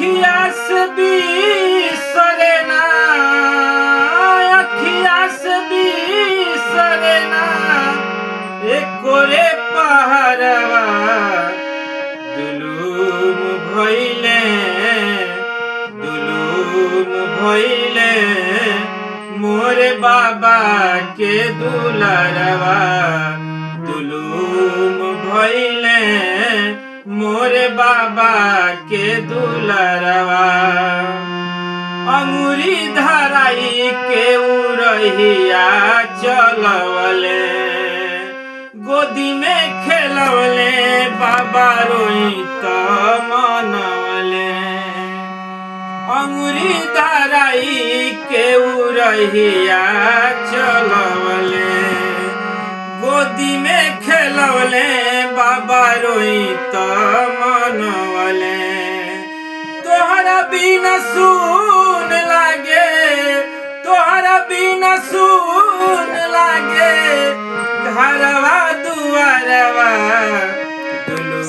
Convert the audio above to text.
अखिया से बिसरे ना, अखिया से बिसरे ना एकोरे पहरवा दुलुम भइले, दुलुम भइले मोरे बाबा के दुलरवा, दुलुम भइले मोरे बाबा के दुलरवा। अंगुरी धराई के उरहिया चलवले, गोदी में खेलवले बाबा रोई त मनवले। अंगुरी धराई के उरहिया चलवले, गोदी में खेलवले बाबा रोई त मनवले। तोहरा बिना सुन लागे, तोहरा बिना सुन लागे घरवा दुआरवा, दुलुम